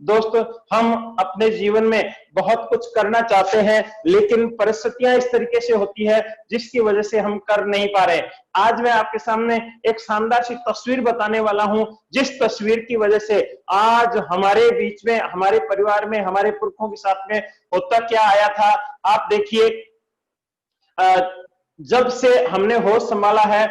दोस्तों, हम अपने जीवन में बहुत कुछ करना चाहते हैं, लेकिन परिस्थितियां इस तरीके से होती है जिसकी वजह से हम कर नहीं पा रहे। आज मैं आपके सामने एक शानदार सी तस्वीर बताने वाला हूं, जिस तस्वीर की वजह से आज हमारे बीच में, हमारे परिवार में, हमारे पुरखों के साथ में होता क्या आया था। आप देखिए, जब से हमने होश संभाला है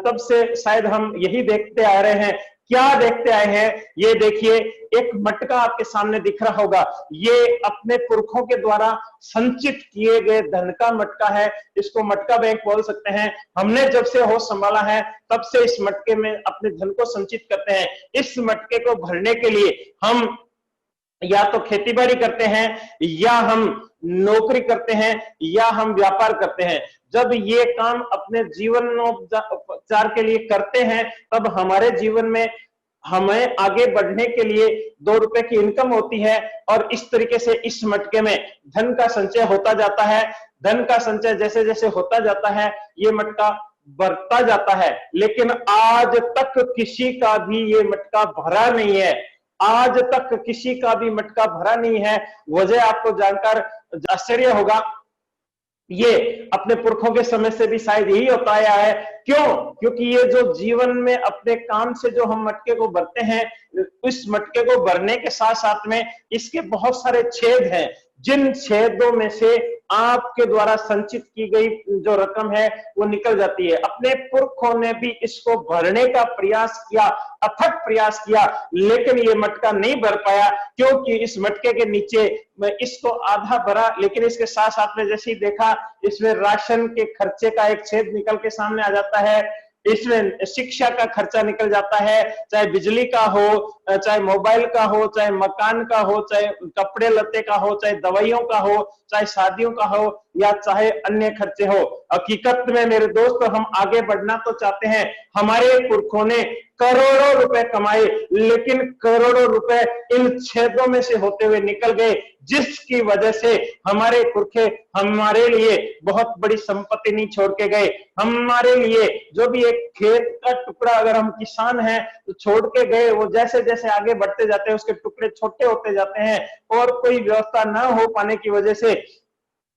तब से शायद हम यही देखते आ रहे हैं। क्या देखते आए हैं? ये देखिए, एक मटका आपके सामने दिख रहा होगा। ये अपने पुरखों के द्वारा संचित किए गए धन का मटका है। इसको मटका बैंक बोल सकते हैं। हमने जब से होश संभाला है तब से इस मटके में अपने धन को संचित करते हैं। इस मटके को भरने के लिए हम या तो खेती बाड़ी करते हैं, या हम नौकरी करते हैं, या हम व्यापार करते हैं। जब ये काम अपने जीवनोपचार के लिए करते हैं, तब हमारे जीवन में हमें आगे बढ़ने के लिए 2 रुपए की इनकम होती है, और इस तरीके से इस मटके में धन का संचय होता जाता है। धन का संचय जैसे जैसे होता जाता है, ये मटका बढ़ता जाता है। लेकिन आज तक किसी का भी ये मटका भरा नहीं है। आज तक किसी का भी मटका भरा नहीं है। वजह आपको जानकर आश्चर्य होगा, ये अपने पुरखों के समय से भी शायद यही होता आया है। क्यों? क्योंकि ये जो जीवन में अपने काम से जो हम मटके को भरते हैं, इस मटके को भरने के साथ साथ में इसके बहुत सारे छेद हैं, जिन छेदों में से आपके द्वारा संचित की गई जो रकम है वो निकल जाती है। अपने पुरखों ने भी इसको भरने का प्रयास किया, अथक प्रयास किया, लेकिन ये मटका नहीं भर पाया, क्योंकि इस मटके के नीचे इसको आधा भरा, लेकिन इसके साथ साथ में जैसे ही देखा, इसमें राशन के खर्चे का एक छेद निकल के सामने आ जाता है। इसमें शिक्षा का खर्चा निकल जाता है, चाहे बिजली का हो, चाहे मोबाइल का हो, चाहे मकान का हो, चाहे कपड़े लत्ते का हो, चाहे दवाइयों का हो, चाहे शादियों का हो, या चाहे अन्य खर्चे हो। हकीकत में मेरे दोस्त, हम आगे बढ़ना तो चाहते हैं। हमारे पुरखों ने करोड़ों रुपए कमाए, लेकिन करोड़ों रुपए इन छेदों में से होते हुए निकल गए, जिसकी वजह से हमारे पुरखे हमारे लिए बहुत बड़ी संपत्ति नहीं छोड़ के गए। हमारे लिए जो भी एक खेत का टुकड़ा, अगर हम किसान हैं तो छोड़ के गए, वो जैसे जैसे आगे बढ़ते जाते हैं उसके टुकड़े छोटे होते जाते हैं, और कोई व्यवस्था ना हो पाने की वजह से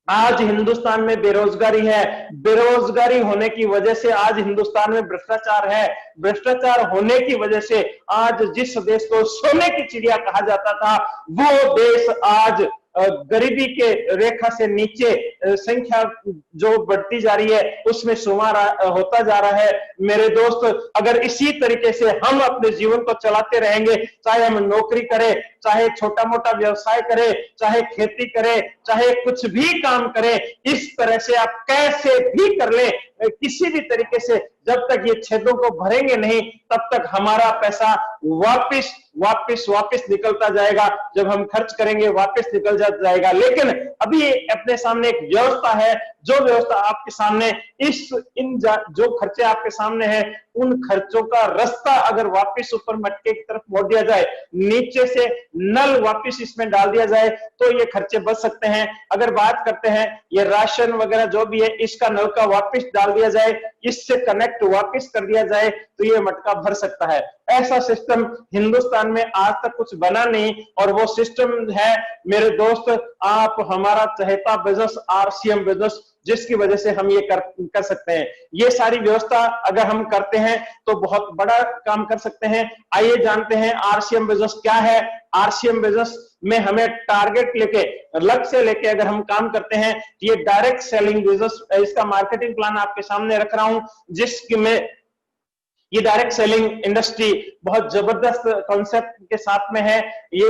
आज हिंदुस्तान में बेरोजगारी है। बेरोजगारी होने की वजह से आज हिंदुस्तान में भ्रष्टाचार है। भ्रष्टाचार होने की वजह से आज जिस देश को सोने की चिड़िया कहा जाता था, वो देश आज गरीबी के रेखा से नीचे संख्या जो बढ़ती जा रही है, उसमें शुमार होता जा रहा है। मेरे दोस्त, अगर इसी तरीके से हम अपने जीवन को चलाते रहेंगे, चाहे हम नौकरी करें, चाहे छोटा मोटा व्यवसाय करें, चाहे खेती करें, चाहे कुछ भी काम करें, इस तरह से आप कैसे भी कर ले, किसी भी तरीके से जब तक ये छेदों को भरेंगे नहीं, तब तक हमारा पैसा वापस वापस वापस निकलता जाएगा। जब हम खर्च करेंगे वापस निकल जाएगा। लेकिन अभी अपने सामने एक व्यवस्था है, जो व्यवस्था आपके सामने जो खर्चे आपके सामने हैं, उन खर्चों का रास्ता अगर वापस ऊपर मटके की तरफ मोड़ दिया जाए, नीचे से नल वापस इसमें डाल दिया जाए, तो ये खर्चे बच सकते हैं। अगर बात करते हैं ये राशन वगैरह जो भी है, इसका नल का वापस डाल दिया जाए, इससे कनेक्ट वापस कर दिया जाए, तो ये मटका भर सकता है। ऐसा सिस्टम हिंदुस्तान में आज तक कुछ बना नहीं, और वो सिस्टम है मेरे दोस्त, आप हमारा चहेता बिजनेस, आरसीएम बिजनेस, जिसकी वजह से हम ये कर सकते हैं। ये सारी व्यवस्था अगर हम करते हैं तो बहुत बड़ा काम कर सकते हैं। आइए जानते हैं आरसीएम बिजनेस क्या है। आरसीएम बिजनेस में हमें टारगेट लेके, लक्ष्य लेके अगर हम काम करते हैं, तो ये डायरेक्ट सेलिंग बिजनेस, इसका मार्केटिंग प्लान आपके सामने रख रहा हूं, जिसमें ये डायरेक्ट सेलिंग इंडस्ट्री बहुत जबरदस्त कॉन्सेप्ट के साथ में है। ये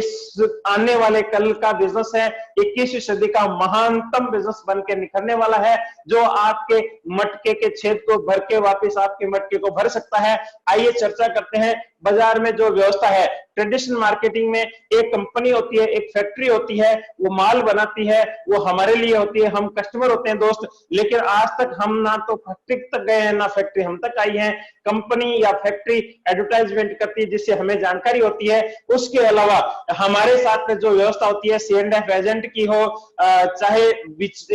आने वाले कल का बिजनेस है, 21वीं सदी का महानतम बिजनेस बन के निखरने वाला है, जो आपके मटके के छेद को भर के वापस आपके मटके को भर सकता है। आइए चर्चा करते हैं बाजार में जो व्यवस्था है। ट्रेडिशनल मार्केटिंग में एक कंपनी होती है, एक फैक्ट्री होती है, वो माल बनाती है, वो हमारे लिए होती है, हम कस्टमर होते हैं दोस्त। लेकिन आज तक हम ना तो फैक्ट्री तक गए हैं, ना फैक्ट्री हम तक आई है। कंपनी या फैक्ट्री एडवर्टाइजमेंट करती है जिससे हमें जानकारी होती है। उसके अलावा हमारे साथ में जो व्यवस्था होती है, C&F एजेंट की हो, चाहे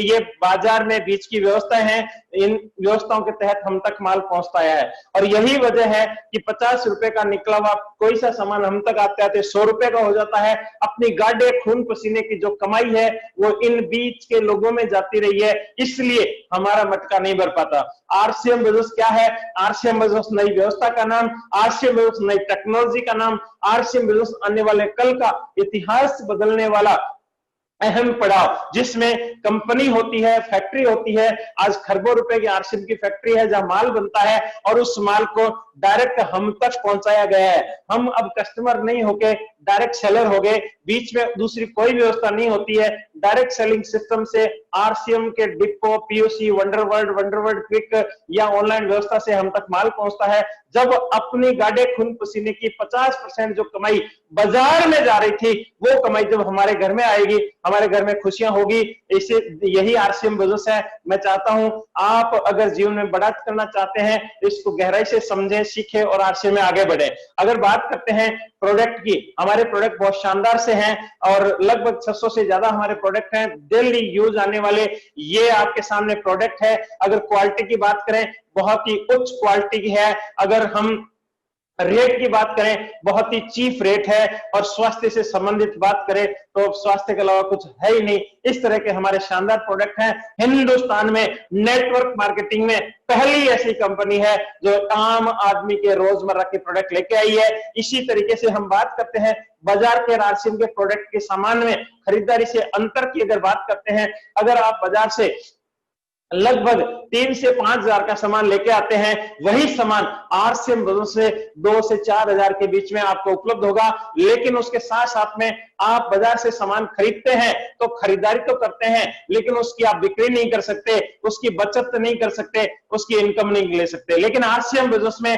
ये बाजार में बीच की व्यवस्था है, इन व्यवस्थाओं के तहत हम तक माल पहुंचता है। और यही वजह है कि 50 रुपए का निकला हुआ कोई सा सामान हम तक आते आते 100 रुपए का हो जाता है। अपनी गाढ़े खून पसीने की जो कमाई है वो इन बीच के लोगों में जाती रही है, इसलिए हमारा मटका नहीं भर पाता। आरसीएम बिजनेस क्या है? आरसीएम बिजनेस नई व्यवस्था का नाम, आरसीएम बिजनेस नई टेक्नोलॉजी का नाम, आरसीएम बिजनेस आने वाले कल का इतिहास बदलने वाला अहम पड़ाव, जिसमें कंपनी होती है, फैक्ट्री होती है। आज खरबों रुपए की आरसीएम की फैक्ट्री है जहां माल बनता है और उस माल को डायरेक्ट हम तक पहुंचाया गया है। हम अब कस्टमर नहीं होके डायरेक्ट सेलर हो गए, बीच में दूसरी कोई व्यवस्था नहीं होती है। डायरेक्ट सेलिंग सिस्टम से आरसीएम के डिपो, पीओसी, वंडरवर्ल्ड क्विक या ऑनलाइन व्यवस्था से हम तक माल पहुंचता है। जब अपनी गाढ़े खून पसीने की 50% जो कमाई बाजार में जा रही थी, वो कमाई जब हमारे घर में आएगी, हमारे घर में खुशियां होगी। इसे यही आरसीएम बिजनेस है। मैं चाहता हूं आप अगर जीवन में बड़ा करना चाहते हैं, इसको गहराई से समझें, सीखें और आरसीएम में आगे बढ़े। अगर बात करते हैं प्रोडक्ट की, हमारे प्रोडक्ट बहुत शानदार से हैं और लगभग 600 से ज्यादा हमारे प्रोडक्ट हैं, डेली यूज आने वाले। ये आपके सामने प्रोडक्ट है। अगर क्वालिटी की बात करें, बहुत ही उच्च क्वालिटी की है। अगर हम रेट की बात करें, बहुत ही चीप रेट है। और स्वास्थ्य से संबंधित बात करें तो स्वास्थ्य के अलावा कुछ है ही नहीं। इस तरह के हमारे शानदार प्रोडक्ट हैं। हिंदुस्तान में नेटवर्क मार्केटिंग में पहली ऐसी कंपनी है जो आम आदमी के रोजमर्रा के प्रोडक्ट लेके आई है। इसी तरीके से हम बात करते हैं बाजार के आरसीएम के प्रोडक्ट के सामान में खरीदारी से अंतर की अगर बात करते हैं, अगर आप बाजार से लगभग 3 से 5 हजार का सामान लेके आते हैं, वही सामान आरसीएम बिजनेस से 2 से 4 हजार के बीच में आपको उपलब्ध होगा। लेकिन उसके साथ साथ में आप बाजार से सामान खरीदते हैं तो खरीदारी तो करते हैं, लेकिन उसकी आप बिक्री नहीं कर सकते, उसकी बचत नहीं कर सकते, उसकी इनकम नहीं ले सकते। लेकिन आरसीएम बिजनेस में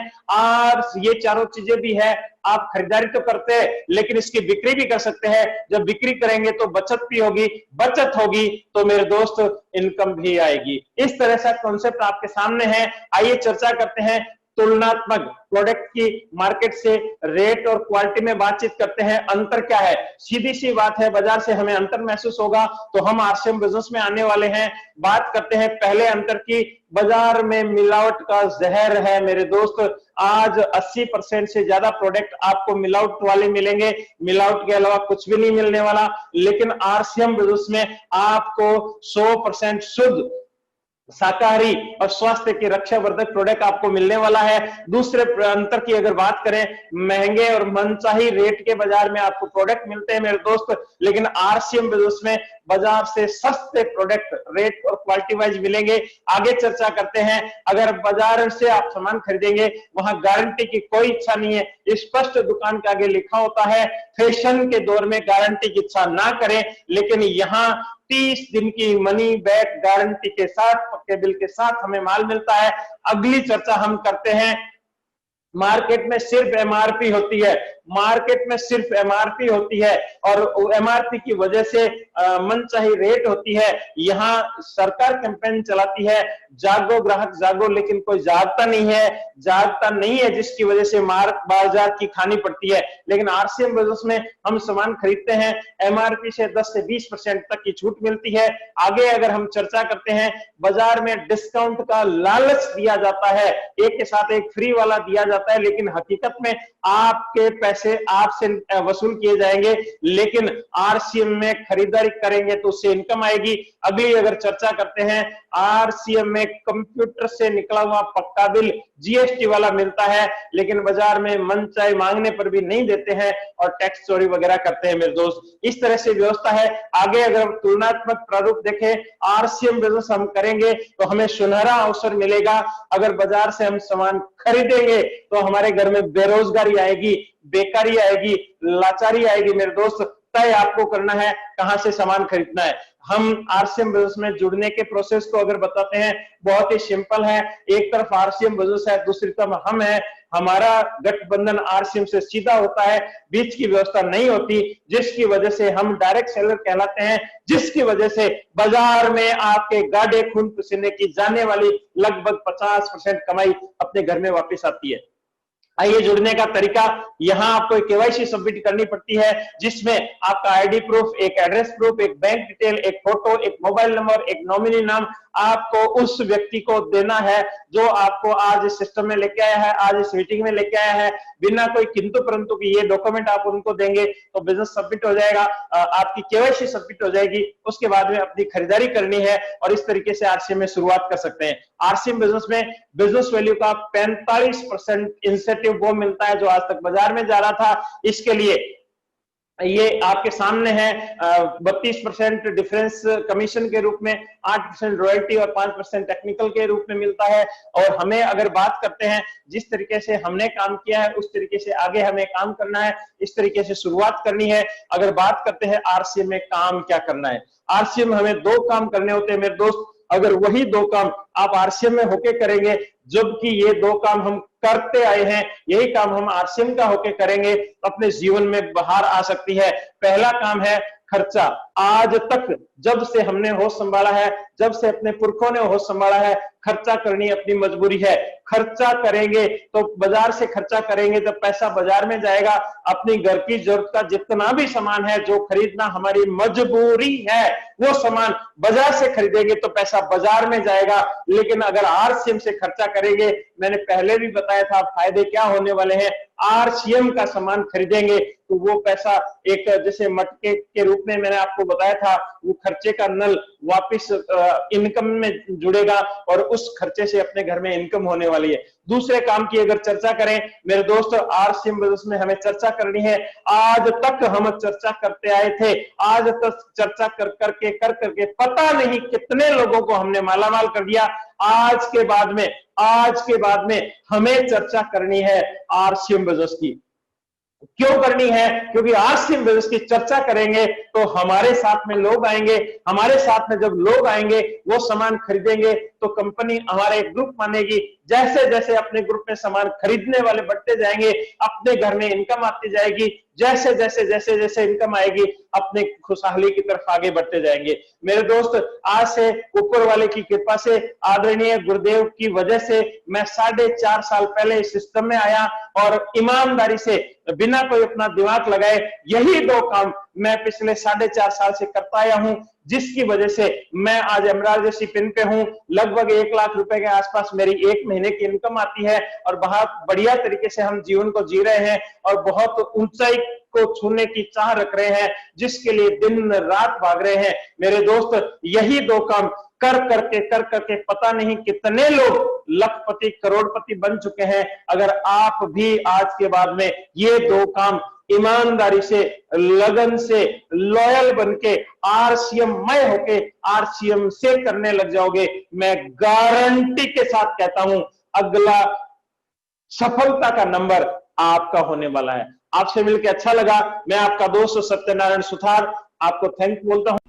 ये चारों चीजें भी है। आप खरीदारी तो करते हैं लेकिन इसकी बिक्री भी कर सकते हैं। जब बिक्री करेंगे तो बचत भी होगी, बचत होगी तो मेरे दोस्त इनकम भी आएगी। इस तरह से कॉन्सेप्ट आपके सामने है। आइए चर्चा करते हैं तुलनात्मक प्रोडक्ट की, मार्केट से रेट और क्वालिटी में बातचीत करते हैं। अंतर क्या है? सीधी सी बात है, बाजार से हमें अंतर महसूस होगा तो हम आरसीएम बिजनेस में आने वाले हैं। बात करते हैं पहले अंतर की। बाजार में मिलावट का जहर है मेरे दोस्त। आज 80% से ज्यादा प्रोडक्ट आपको मिलावट वाले मिलेंगे, मिलावट के अलावा कुछ भी नहीं मिलने वाला। लेकिन आरसीएम बिजनेस में आपको 100% शुद्ध शाकाहारी और स्वास्थ्य की रक्षा वर्धक प्रोडक्ट आपको मिलने वाला है। दूसरे अंतर की अगर बात करें, महंगे और मनचाही रेट के बाजार में आपको प्रोडक्ट मिलते हैं मेरे दोस्त, लेकिन आरसीएम बिजनेस में बाजार से सस्ते प्रोडक्ट रेट और क्वालिटी वाइज मिलेंगे। आगे चर्चा करते हैं। अगर बाजार से आप सामान खरीदेंगे, वहां गारंटी की कोई इच्छा नहीं है। स्पष्ट दुकान के आगे लिखा होता है, फैशन के दौर में गारंटी की इच्छा ना करें, लेकिन यहाँ 30 दिन की मनी बैक गारंटी के साथ, पक्के बिल के साथ हमें माल मिलता है। अगली चर्चा हम करते हैं, मार्केट में सिर्फ एमआरपी होती है, मार्केट में सिर्फ एमआरपी होती है और एमआरपी की वजह से मनचाही रेट होती है। यहाँ सरकार कैंपेन चलाती है, जागो ग्राहक जागो, लेकिन कोई जागता नहीं है, जिसकी वजह से बाजार की खानी पड़ती है। लेकिन आरसीएम बिजनेस में हम सामान खरीदते हैं, एमआरपी से 10 से 20% तक की छूट मिलती है। आगे अगर हम चर्चा करते हैं, बाजार में डिस्काउंट का लालच दिया जाता है, एक के साथ एक फ्री वाला दिया जाता है, लेकिन हकीकत में आपके पैसे आपसे वसूल किए जाएंगे। लेकिन आरसीएम में खरीदारी करेंगे तो उससे इनकम आएगी। अगली अगर चर्चा करते हैं, आरसीएम में कंप्यूटर से निकला हुआ पक्का बिल जीएसटी वाला मिलता है, लेकिन बाजार में मनचाहे मांगने पर भी नहीं देते हैं और टैक्स चोरी वगैरह करते हैं मेरे दोस्त। इस तरह से व्यवस्था है। आगे अगर तुलनात्मक प्रारूप देखें, आरसीएम बिजनेस हम करेंगे तो हमें सुनहरा अवसर मिलेगा। अगर बाजार से हम सामान खरीदेंगे तो हमारे घर में बेरोजगारी आएगी, बेकारी आएगी, लाचारी आएगी मेरे दोस्त। तय आपको करना है कहां से सामान खरीदना है। हम आरसीएम बिजनेस में जुड़ने के प्रोसेस को अगर बताते हैं, बहुत ही सिंपल है। एक तरफ आरसीएम बिजनेस है, दूसरी तरफ हम है। हमारा गठबंधन आरसीएम से सीधा होता है, बीच की व्यवस्था नहीं होती, जिसकी वजह से हम डायरेक्ट सेलर कहलाते हैं, जिसकी वजह से बाजार में आपके गाढ़े खून पसीने की जाने वाली लगभग 50% कमाई अपने घर में वापस आती है। आइए जुड़ने का तरीका, यहां आपको एक केवाईसी सबमिट करनी पड़ती है, जिसमें आपका आईडी प्रूफ, एक एड्रेस प्रूफ, एक बैंक डिटेल, एक फोटो, एक मोबाइल नंबर, एक नॉमिनी नाम आपको उस व्यक्ति को देना है जो आपको आज इस सिस्टम में लेके आया है, आज इस मीटिंग में लेके आया है। बिना कोई किंतु परंतु की ये डॉक्यूमेंट आप उनको देंगे तो बिजनेस सबमिट हो जाएगा, आपकी केवाईसी सबमिट हो जाएगी। उसके बाद में अपनी खरीदारी करनी है और इस तरीके से आरसीएम में शुरुआत कर सकते हैं। आरसीएम बिजनेस में बिजनेस वैल्यू का 45% इंसेंटिव वो मिलता है जो आज तक बाजार में जा रहा था। इसके लिए ये आपके सामने है 32% डिफरेंस कमीशन के रूप में, 8% रॉयल्टी और 5% टेक्निकल के रूप में मिलता है। और हमें अगर बात करते हैं जिस तरीके से हमने काम किया है उस तरीके से आगे हमें काम करना है, इस तरीके से शुरुआत करनी है। अगर बात करते हैं आरसीएम में काम क्या करना है, आरसीएम में हमें 2 काम करने होते हैं मेरे दोस्त। अगर वही 2 काम आप आरसीएम में होके करेंगे, जबकि ये 2 काम हम करते आए हैं, यही काम हम आरसीएम का होके करेंगे तो अपने जीवन में बाहर आ सकती है। पहला काम है खर्चा। आज तक जब से हमने होश संभाला है, जब से अपने पुरखों ने होश संभाला है, खर्चा करनी अपनी मजबूरी है। खर्चा करेंगे तो बाजार से खर्चा करेंगे तो पैसा बाजार में जाएगा। अपनी घर की जरूरत का जितना भी सामान है जो खरीदना हमारी मजबूरी है वो सामान बाजार से खरीदेंगे तो पैसा बाजार में जाएगा। लेकिन अगर आरसीएम से खर्चा करेंगे, मैंने पहले भी बताया था फायदे क्या होने वाले हैं। आरसीएम का सामान खरीदेंगे तो वो पैसा एक जैसे मटके के रूप में मैंने आपको बताया था, वो खर्चे का नल वापस इनकम में जुड़ेगा और उस खर्चे से अपने घर में इनकम होने वाली है। दूसरे काम की अगर चर्चा करें मेरे दोस्त, आरसीएम बिजनेस में हमें चर्चा करनी है। आज तक हम चर्चा करते आए थे, आज तक चर्चा कर करके पता नहीं कितने लोगों को हमने मालामाल कर दिया। आज के बाद में हमें चर्चा करनी है आरसीएम बिजनेस की। क्यों करनी है? क्योंकि आरसीएम बिजनेस की चर्चा करेंगे तो हमारे साथ में लोग आएंगे, हमारे साथ में जब लोग आएंगे वो सामान खरीदेंगे तो कंपनी हमारे ग्रुप मानेगी। जैसे जैसे अपने ग्रुप में सामान खरीदने वाले बढ़ते जाएंगे, अपने घर में इनकम आती जाएगी। जैसे जैसे इनकम आएगी अपने खुशहाली की तरफ आगे बढ़ते जाएंगे। मेरे दोस्त, आज से ऊपर वाले की कृपा से, आदरणीय गुरुदेव की वजह से मैं 4.5 साल पहले इस सिस्टम में आया और ईमानदारी से बिना कोई अपना दिमाग लगाए यही 2 काम मैं पिछले 4.5 साल से करता आया हूं, जिसकी वजह से मैं आज एमराल्ड जैसी पिन पे हूं। लगभग 1 लाख रुपए के आसपास मेरी 1 महीने की इनकम आती है और बहुत बढ़िया तरीके से हम जीवन को जी रहे हैं और बहुत ऊंचाई को छूने की चाह रख रहे हैं, जिसके लिए दिन रात भाग रहे हैं। मेरे दोस्त, यही 2 काम कर करके पता नहीं कितने लोग लखपति करोड़पति बन चुके हैं। अगर आप भी आज के बाद में ये 2 काम ईमानदारी से, लगन से, लॉयल बनके, आरसीएम मय होके आरसीएम से करने लग जाओगे, मैं गारंटी के साथ कहता हूं अगला सफलता का नंबर आपका होने वाला है। आपसे मिलकर अच्छा लगा। मैं आपका दोस्त सत्यनारायण सुथार आपको थैंक बोलता हूं।